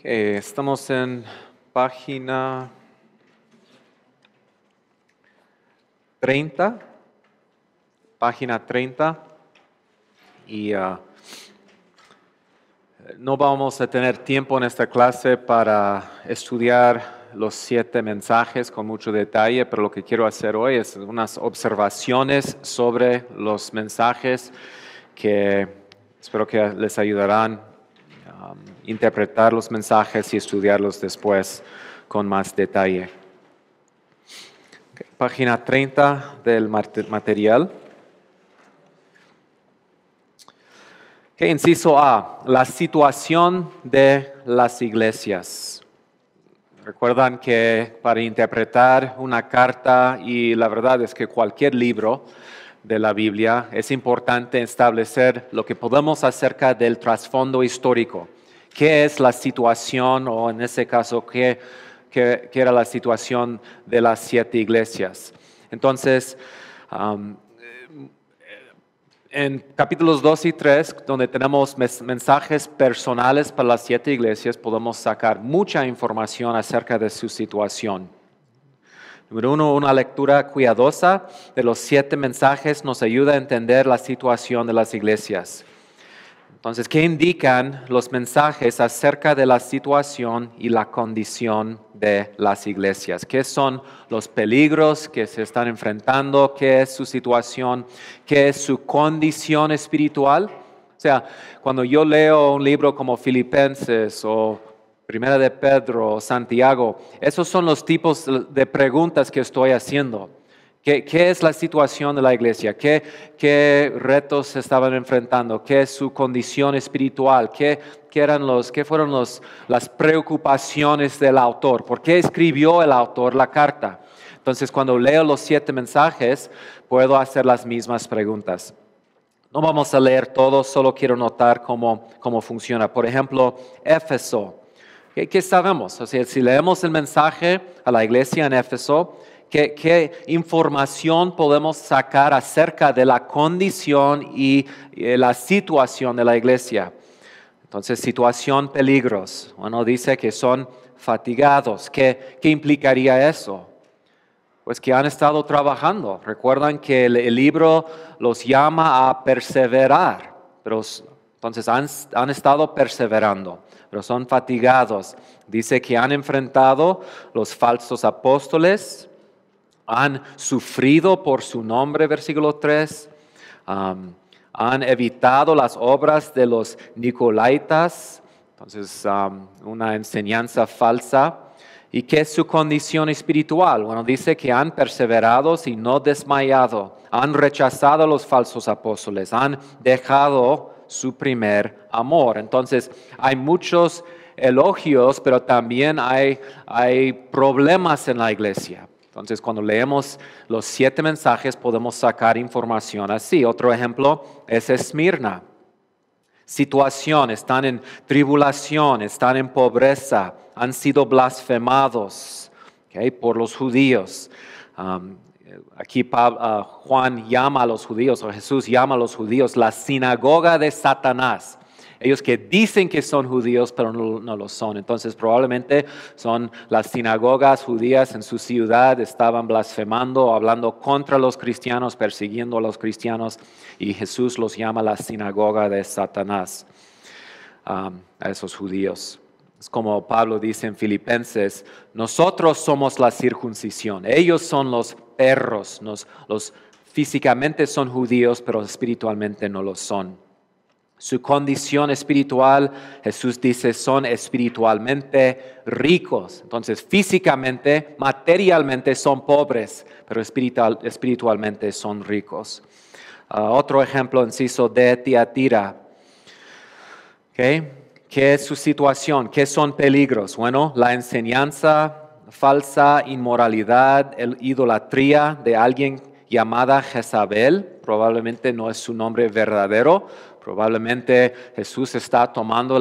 Estamos en página 30, y no vamos a tener tiempo en esta clase para estudiar los 7 mensajes con mucho detalle, pero lo que quiero hacer hoy es unas observaciones sobre los mensajes que espero que les ayudarán a interpretar los mensajes y estudiarlos después con más detalle. Página 30 del material. Inciso A, la situación de las iglesias. Recuerdan que para interpretar una carta, y la verdad es que cualquier libro de la Biblia, es importante establecer lo que podemos acerca del trasfondo histórico. ¿Qué es la situación, o en ese caso, qué era la situación de las 7 iglesias? Entonces, en capítulos 2 y 3, donde tenemos mensajes personales para las 7 iglesias, podemos sacar mucha información acerca de su situación. Número 1, una lectura cuidadosa de los 7 mensajes nos ayuda a entender la situación de las iglesias. Entonces, ¿qué indican los mensajes acerca de la situación y la condición de las iglesias? ¿Qué son los peligros que se están enfrentando? ¿Qué es su situación? ¿Qué es su condición espiritual? O sea, cuando yo leo un libro como Filipenses o Primera de Pedro o Santiago, esos son los tipos de preguntas que estoy haciendo. ¿Qué es la situación de la iglesia? ¿Qué retos se estaban enfrentando? ¿Qué es su condición espiritual? ¿Qué fueron las preocupaciones del autor? ¿Por qué escribió el autor la carta? Entonces, cuando leo los 7 mensajes, puedo hacer las mismas preguntas. No vamos a leer todo, solo quiero notar cómo funciona. Por ejemplo, Éfeso. ¿Qué sabemos? O sea, si leemos el mensaje a la iglesia en Éfeso, ¿qué información podemos sacar acerca de la condición y la situación de la iglesia? Entonces, situación, peligros. Bueno, dice que son fatigados. ¿Qué implicaría eso? Pues que han estado trabajando. Recuerdan que el libro los llama a perseverar, pero entonces han estado perseverando, pero son fatigados. Dice que han enfrentado los falsos apóstoles, han sufrido por su nombre, versículo 3, han evitado las obras de los nicolaitas, entonces una enseñanza falsa. ¿Y qué es su condición espiritual? Bueno, dice que han perseverado y no desmayado, han rechazado a los falsos apóstoles, han dejado su primer amor. Entonces, hay muchos elogios, pero también hay problemas en la iglesia. Entonces, cuando leemos los 7 mensajes, podemos sacar información así. Otro ejemplo es Esmirna. Situación, están en tribulación, están en pobreza, han sido blasfemados por los judíos. Aquí Juan llama a los judíos, o Jesús llama a los judíos, la sinagoga de Satanás. Ellos que dicen que son judíos, pero no lo son. Entonces probablemente son las sinagogas judías en su ciudad, estaban blasfemando, hablando contra los cristianos, persiguiendo a los cristianos, y Jesús los llama la sinagoga de Satanás a esos judíos. Es como Pablo dice en Filipenses, nosotros somos la circuncisión, ellos son los perros, los físicamente son judíos, pero espiritualmente no lo son. Su condición espiritual, Jesús dice, son espiritualmente ricos. Entonces, físicamente, materialmente son pobres, pero espiritualmente son ricos. Otro ejemplo, inciso de Tiatira. ¿Qué es su situación? ¿Qué son peligros? Bueno, la enseñanza falsa, inmoralidad, idolatría de alguien llamada Jezabel, probablemente no es su nombre verdadero. Probablemente Jesús está tomando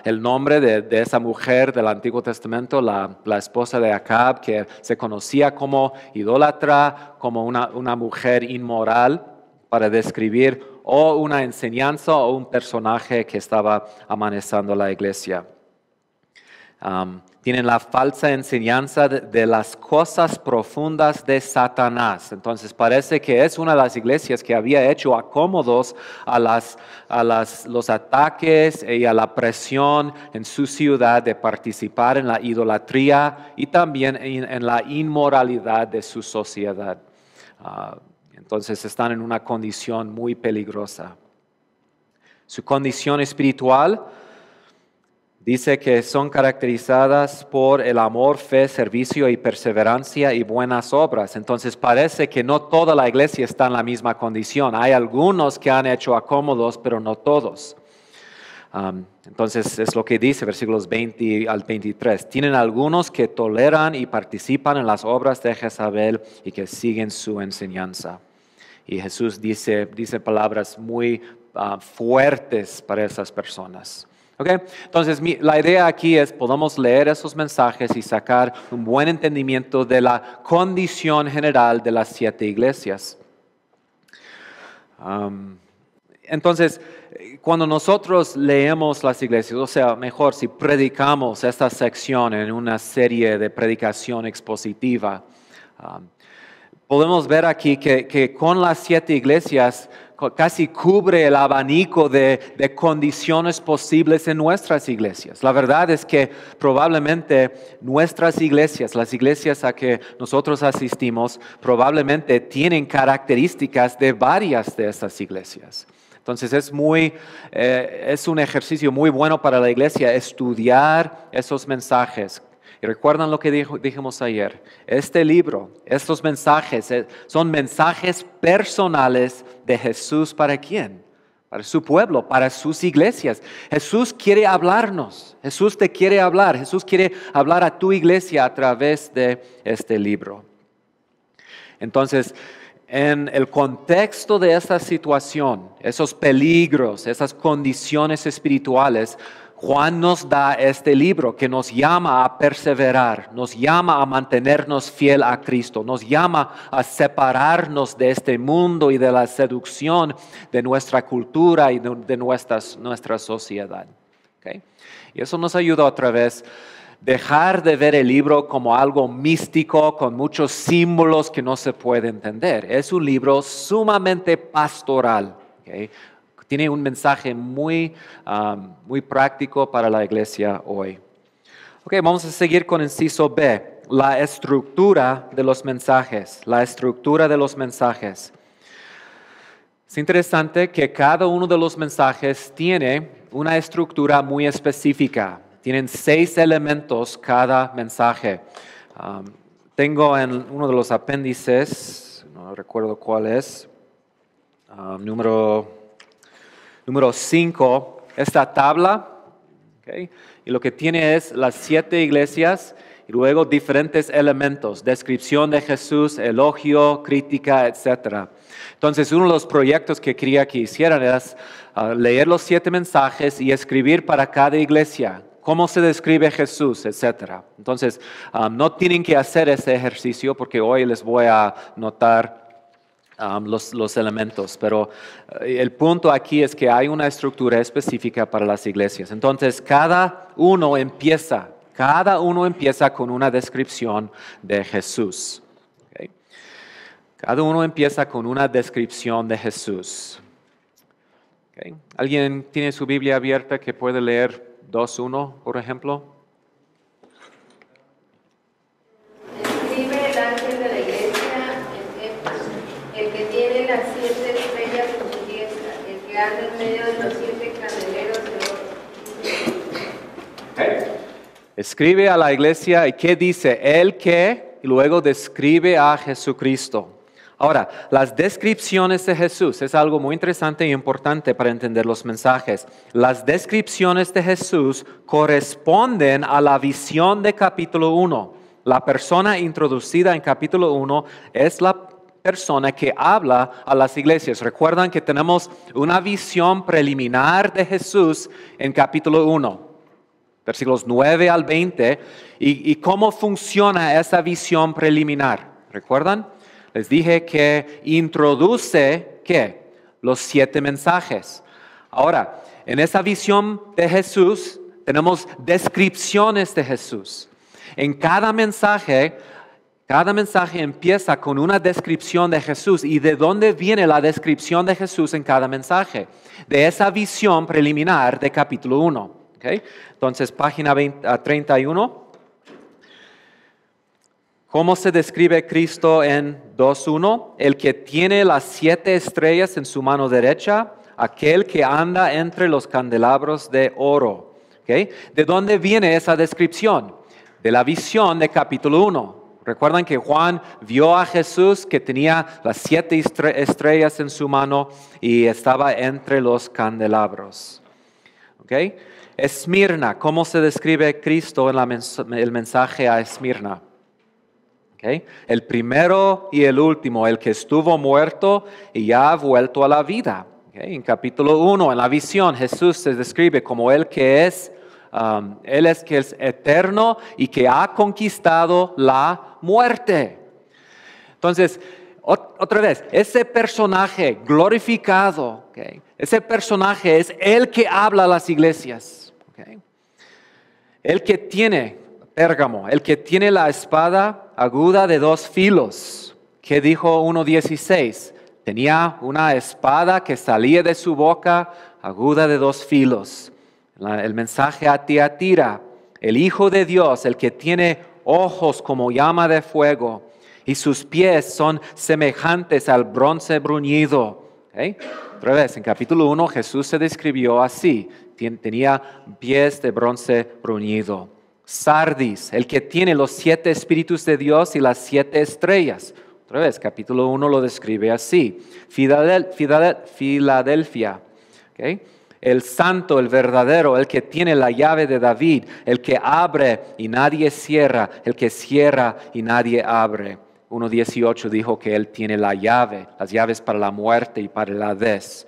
el nombre de esa mujer del Antiguo Testamento, la esposa de Acab, que se conocía como idólatra, como una mujer inmoral, para describir o una enseñanza o un personaje que estaba amenazando la iglesia. Tienen la falsa enseñanza de las cosas profundas de Satanás. Entonces parece que es una de las iglesias que había hecho acomodos a los ataques y a la presión en su ciudad de participar en la idolatría y también en la inmoralidad de su sociedad. Entonces están en una condición muy peligrosa. Su condición espiritual dice que son caracterizadas por el amor, fe, servicio y perseverancia y buenas obras. Entonces parece que no toda la iglesia está en la misma condición. Hay algunos que han hecho acomodos, pero no todos. Entonces es lo que dice versículos 20 al 23. Tienen algunos que toleran y participan en las obras de Jezabel y que siguen su enseñanza. Y Jesús dice palabras muy fuertes para esas personas. Okay. Entonces, la idea aquí es podemos leer esos mensajes y sacar un buen entendimiento de la condición general de las 7 iglesias. Entonces, cuando nosotros leemos las iglesias, o sea, mejor si predicamos esta sección en una serie de predicación expositiva, podemos ver aquí que con las 7 iglesias casi cubre el abanico de condiciones posibles en nuestras iglesias. La verdad es que probablemente nuestras iglesias, las iglesias a que nosotros asistimos, probablemente tienen características de varias de estas iglesias. Entonces es un ejercicio muy bueno para la iglesia estudiar esos mensajes. Y recuerdan lo que dijimos ayer. Este libro, estos mensajes, son mensajes personales de Jesús. ¿Para quién? Para su pueblo, para sus iglesias. Jesús quiere hablarnos. Jesús te quiere hablar. Jesús quiere hablar a tu iglesia a través de este libro. Entonces, en el contexto de esta situación, esos peligros, esas condiciones espirituales, Juan nos da este libro que nos llama a perseverar, nos llama a mantenernos fiel a Cristo, nos llama a separarnos de este mundo y de la seducción de nuestra cultura y de nuestra sociedad. ¿Okay? Y eso nos ayuda otra vez dejar de ver el libro como algo místico con muchos símbolos que no se puede entender. Es un libro sumamente pastoral. ¿Okay? Tiene un mensaje muy práctico para la iglesia hoy. Ok, vamos a seguir con inciso B, la estructura de los mensajes. La estructura de los mensajes. Es interesante que cada uno de los mensajes tiene una estructura muy específica. Tienen 6 elementos cada mensaje. Tengo en uno de los apéndices, no recuerdo cuál es, número 5, esta tabla, ¿okay? Y lo que tiene es las 7 iglesias y luego diferentes elementos, descripción de Jesús, elogio, crítica, etc. Entonces, uno de los proyectos que quería que hicieran es leer los 7 mensajes y escribir para cada iglesia cómo se describe Jesús, etc. Entonces, no tienen que hacer ese ejercicio porque hoy les voy a notar los elementos, pero el punto aquí es que hay una estructura específica para las iglesias. Entonces, cada uno empieza con una descripción de Jesús. ¿Okay? Cada uno empieza con una descripción de Jesús. ¿Okay? ¿Alguien tiene su Biblia abierta que puede leer 2:1, por ejemplo? Escribe el ángel de la iglesia en Éfeso, el que tiene las 7 estrellas en su diestra, el que anda en medio de los 7 candeleros de oro. Okay. Escribe a la iglesia y ¿qué dice? El que, y luego describe a Jesucristo. Ahora, las descripciones de Jesús es algo muy interesante y importante para entender los mensajes. Las descripciones de Jesús corresponden a la visión de capítulo 1. La persona introducida en capítulo 1 es la persona que habla a las iglesias. Recuerdan que tenemos una visión preliminar de Jesús en capítulo 1, versículos 9 al 20. ¿Y cómo funciona esa visión preliminar? ¿Recuerdan? Les dije que introduce, ¿qué? Los 7 mensajes. Ahora, en esa visión de Jesús, tenemos descripciones de Jesús. En cada mensaje empieza con una descripción de Jesús. ¿Y de dónde viene la descripción de Jesús en cada mensaje? De esa visión preliminar de capítulo 1. ¿Okay? Entonces, página 31. ¿Cómo se describe Cristo en 2.1? El que tiene las 7 estrellas en su mano derecha, aquel que anda entre los candelabros de oro. ¿Okay? ¿De dónde viene esa descripción? De la visión de capítulo 1. Recuerdan que Juan vio a Jesús que tenía las 7 estrellas en su mano y estaba entre los candelabros. ¿Okay? Esmirna, ¿cómo se describe Cristo en el mensaje a Esmirna? ¿Okay? El primero y el último, el que estuvo muerto y ya ha vuelto a la vida. ¿Okay? En capítulo 1, en la visión, Jesús se describe como el que es Él es que es eterno y que ha conquistado la muerte. Entonces, otra vez, ese personaje glorificado, ¿okay? Ese personaje es el que habla a las iglesias. ¿Okay? El que tiene, Pérgamo, el que tiene la espada aguda de 2 filos. ¿Qué dijo 1:16? Tenía una espada que salía de su boca aguda de 2 filos. El mensaje a Tiatira, el Hijo de Dios, el que tiene ojos como llama de fuego y sus pies son semejantes al bronce bruñido. ¿Okay? Otra vez, en capítulo 1 Jesús se describió así, tenía pies de bronce bruñido. Sardis, el que tiene los 7 espíritus de Dios y las 7 estrellas. Otra vez, capítulo 1 lo describe así. Filadelfia, ¿okay? El santo, el verdadero, el que tiene la llave de David, el que abre y nadie cierra, el que cierra y nadie abre. 1:18 dijo que él tiene la llave, las llaves para la muerte y para el Hades.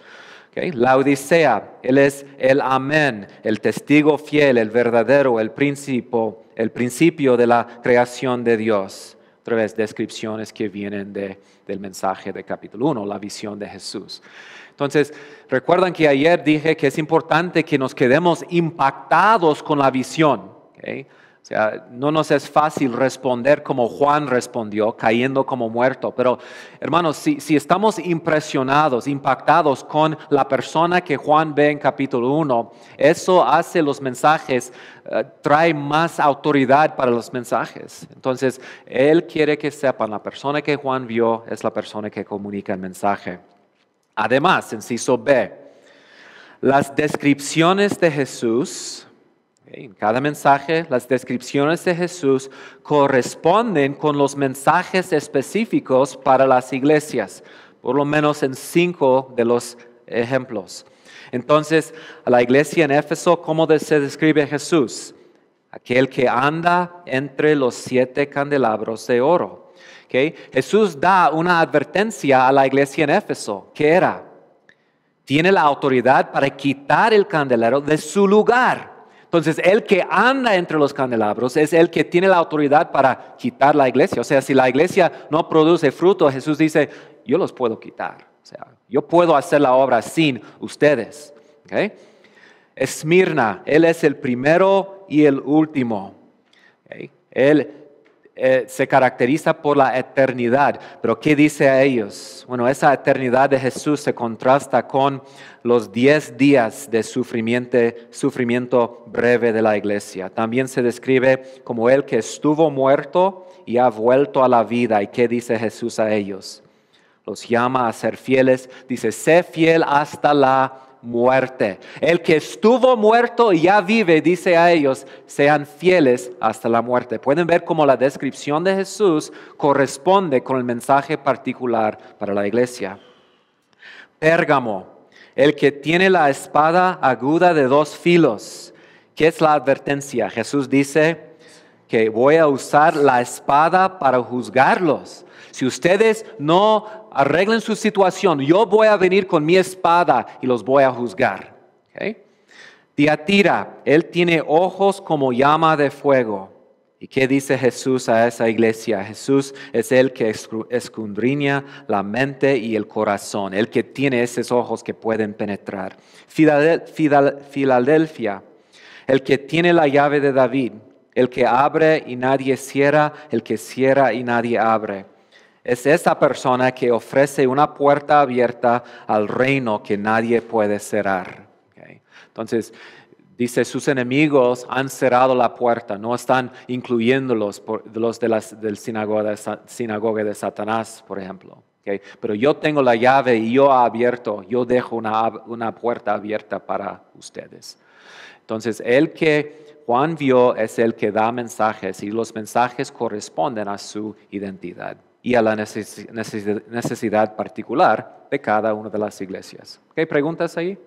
¿Okay? La Odisea, él es el amén, el testigo fiel, el verdadero, el principio de la creación de Dios. Otra vez, descripciones que vienen del mensaje de capítulo 1, la visión de Jesús. Entonces, recuerdan que ayer dije que es importante que nos quedemos impactados con la visión. ¿Okay? O sea, no nos es fácil responder como Juan respondió, cayendo como muerto. Pero, hermanos, si estamos impresionados, impactados con la persona que Juan ve en capítulo 1, eso hace los mensajes, trae más autoridad para los mensajes. Entonces, él quiere que sepan, la persona que Juan vio es la persona que comunica el mensaje. Además, inciso B, las descripciones de Jesús, en cada mensaje, las descripciones de Jesús corresponden con los mensajes específicos para las iglesias, por lo menos en 5 de los ejemplos. Entonces, a la iglesia en Éfeso, ¿cómo se describe Jesús? Aquel que anda entre los 7 candelabros de oro. ¿Okay? Jesús da una advertencia a la iglesia en Éfeso. ¿Qué era? Tiene la autoridad para quitar el candelero de su lugar. Entonces, el que anda entre los candelabros es el que tiene la autoridad para quitar la iglesia. O sea, si la iglesia no produce fruto, Jesús dice, yo los puedo quitar. O sea, yo puedo hacer la obra sin ustedes. ¿Okay? Esmirna, él es el primero y el último. ¿Okay? Él se caracteriza por la eternidad. Pero ¿qué dice a ellos? Bueno, esa eternidad de Jesús se contrasta con los 10 días de sufrimiento breve de la iglesia. También se describe como el que estuvo muerto y ha vuelto a la vida. ¿Y qué dice Jesús a ellos? Los llama a ser fieles. Dice, sé fiel hasta la muerte. El que estuvo muerto y ya vive, dice a ellos, sean fieles hasta la muerte. Pueden ver cómo la descripción de Jesús corresponde con el mensaje particular para la iglesia. Pérgamo, el que tiene la espada aguda de 2 filos. ¿Qué es la advertencia? Jesús dice que voy a usar la espada para juzgarlos. Si ustedes no arreglen su situación, yo voy a venir con mi espada y los voy a juzgar. ¿Okay? Tiatira, él tiene ojos como llama de fuego. ¿Y qué dice Jesús a esa iglesia? Jesús es el que escudriña la mente y el corazón, el que tiene esos ojos que pueden penetrar. Filadelfia, El que tiene la llave de David, el que abre y nadie cierra, el que cierra y nadie abre. Es esa persona que ofrece una puerta abierta al reino que nadie puede cerrar. Okay. Entonces, dice, sus enemigos han cerrado la puerta, no están incluyéndolos los de del sinagoga de Satanás, por ejemplo. Okay. Pero yo tengo la llave y yo dejo una puerta abierta para ustedes. Entonces, el que Juan vio es el que da mensajes y los mensajes corresponden a su identidad y a la necesidad particular de cada una de las iglesias. ¿Okay? ¿Preguntas ahí?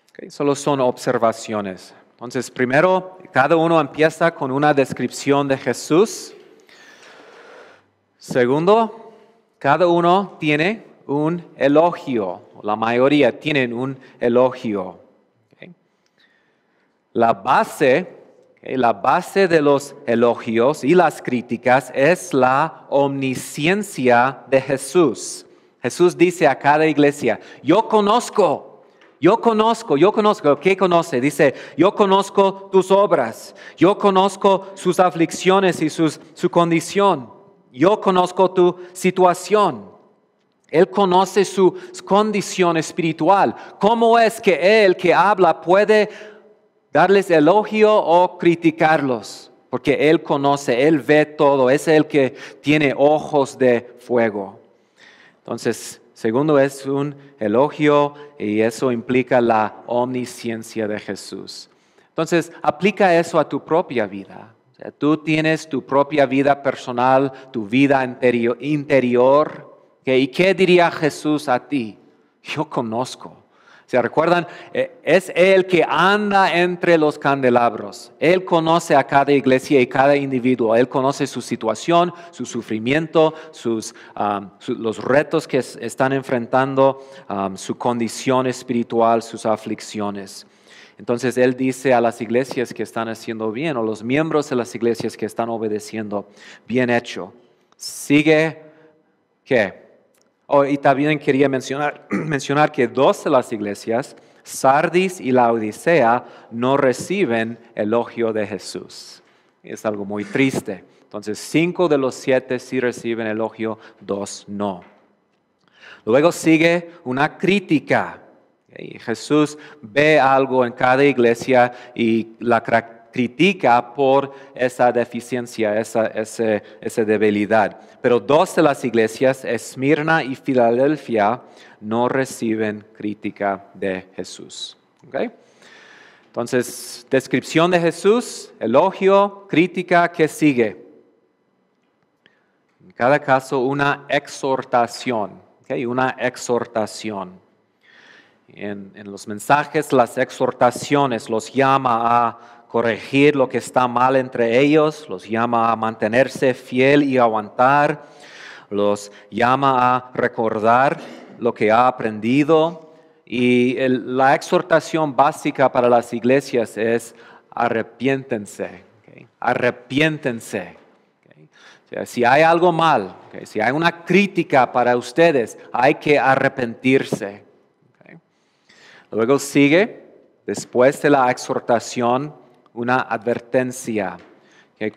Okay, solo son observaciones. Entonces, primero, cada uno empieza con una descripción de Jesús. Segundo, cada uno tiene un elogio. La mayoría tienen un elogio. Okay. La base de los elogios y las críticas es la omnisciencia de Jesús. Jesús dice a cada iglesia, yo conozco. ¿Qué conoce? Dice, yo conozco tus obras, yo conozco sus aflicciones y su condición, yo conozco tu situación. Él conoce su condición espiritual. ¿Cómo es que Él que habla puede darles elogio o criticarlos? Porque Él conoce, Él ve todo, es el que tiene ojos de fuego. Entonces, segundo es un elogio y eso implica la omnisciencia de Jesús. Entonces, aplica eso a tu propia vida. O sea, tú tienes tu propia vida personal, tu vida interior. ¿Okay? ¿Y qué diría Jesús a ti? Yo conozco. ¿Se recuerdan? Es Él que anda entre los candelabros. Él conoce a cada iglesia y cada individuo. Él conoce su situación, su sufrimiento, los retos que están enfrentando, su condición espiritual, sus aflicciones. Entonces Él dice a las iglesias que están haciendo bien, o los miembros de las iglesias que están obedeciendo, bien hecho. Sigue, ¿qué? Y también quería mencionar que dos de las iglesias, Sardis y la Odisea, no reciben elogio de Jesús. Es algo muy triste. Entonces, 5 de los 7 sí reciben elogio, 2 no. Luego sigue una crítica. Jesús ve algo en cada iglesia y la critica por esa deficiencia, esa debilidad. Pero 2 de las iglesias, Esmirna y Filadelfia, no reciben crítica de Jesús. ¿Okay? Entonces, descripción de Jesús, elogio, crítica, ¿qué sigue? En cada caso, una exhortación. ¿Okay? Una exhortación. En los mensajes, las exhortaciones los llama a corregir lo que está mal entre ellos, los llama a mantenerse fiel y aguantar, los llama a recordar lo que ha aprendido. Y la exhortación básica para las iglesias es arrepiéntense, ¿okay? Arrepiéntense. ¿Okay? O sea, si hay algo mal, ¿okay? Si hay una crítica para ustedes, hay que arrepentirse. ¿Okay? Luego sigue, después de la exhortación, una advertencia. ¿Okay?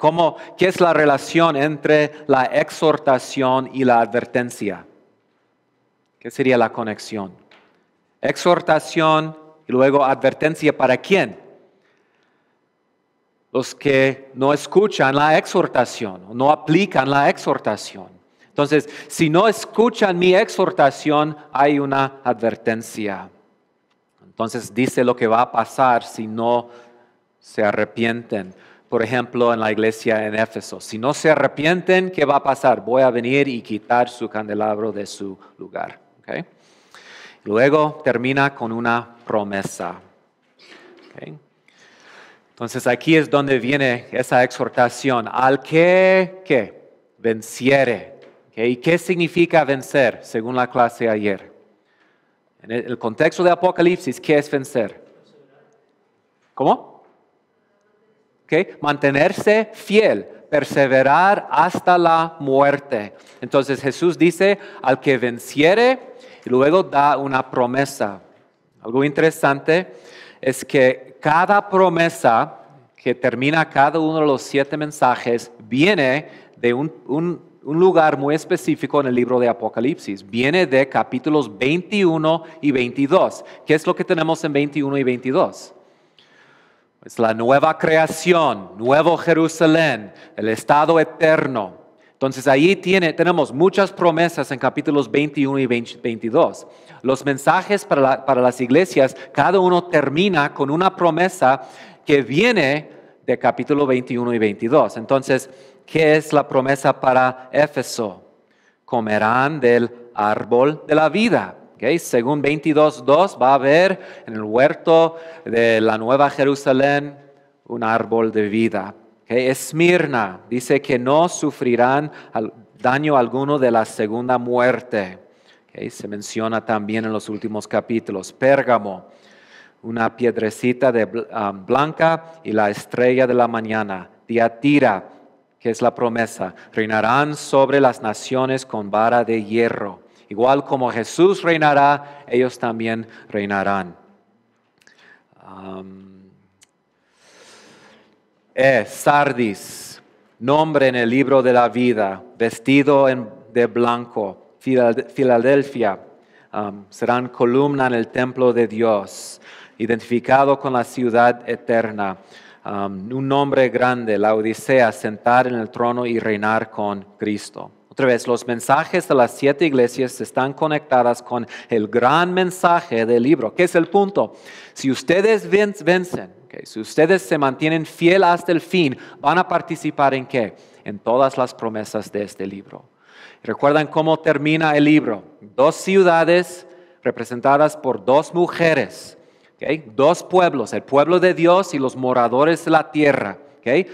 ¿Qué es la relación entre la exhortación y la advertencia? ¿Qué sería la conexión? Exhortación y luego advertencia, ¿para quién? Los que no escuchan la exhortación o no aplican la exhortación. Entonces, si no escuchan mi exhortación, hay una advertencia. Entonces, dice lo que va a pasar si no se arrepienten. Por ejemplo, en la iglesia en Éfeso, si no se arrepienten, ¿qué va a pasar? Voy a venir y quitar su candelabro de su lugar. ¿Okay? Luego termina con una promesa. ¿Okay? Entonces aquí es donde viene esa exhortación. Al que venciere. ¿Okay? ¿Y qué significa vencer según la clase ayer? En el contexto de Apocalipsis, ¿qué es vencer? ¿Cómo? ¿Okay? Mantenerse fiel, perseverar hasta la muerte. Entonces Jesús dice al que venciere y luego da una promesa. Algo interesante es que cada promesa que termina cada uno de los 7 mensajes viene de un lugar muy específico en el libro de Apocalipsis. Viene de capítulos 21 y 22. ¿Qué es lo que tenemos en 21 y 22? Es la nueva creación, nuevo Jerusalén, el estado eterno. Entonces ahí tenemos muchas promesas en capítulos 21 y 22. Los mensajes para las iglesias, cada uno termina con una promesa que viene de capítulo 21 y 22. Entonces, ¿qué es la promesa para Éfeso? Comerán del árbol de la vida. Okay. Según 22:2 va a haber en el huerto de la Nueva Jerusalén un árbol de vida. Okay. Esmirna dice que no sufrirán daño alguno de la segunda muerte. Okay. Se menciona también en los últimos capítulos. Pérgamo, una piedrecita blanca y la estrella de la mañana. Tiatira, que es la promesa, reinarán sobre las naciones con vara de hierro. Igual como Jesús reinará, ellos también reinarán. Sardis, nombre en el libro de la vida, vestido de blanco. Filadelfia, serán columna en el templo de Dios, identificado con la ciudad eterna. Un nombre grande, la Odisea, sentar en el trono y reinar con Cristo. Otra vez, los mensajes de las 7 iglesias están conectadas con el gran mensaje del libro. ¿Qué es el punto? Si ustedes vencen, si ustedes se mantienen fiel hasta el fin, ¿van a participar en qué? En todas las promesas de este libro. ¿Recuerdan cómo termina el libro? 2 ciudades representadas por 2 mujeres. Okay. 2 pueblos, el pueblo de Dios y los moradores de la tierra. Okay.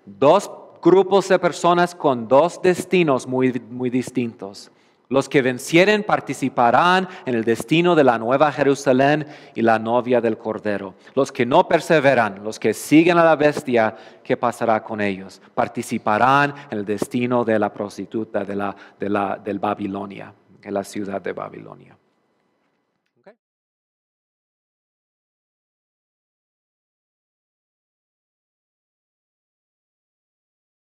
2 grupos de personas con 2 destinos muy, muy distintos. Los que vencieren participarán en el destino de la Nueva Jerusalén y la novia del Cordero. Los que no perseveran, los que siguen a la bestia, ¿qué pasará con ellos? Participarán en el destino de la prostituta del Babilonia, de la ciudad de Babilonia.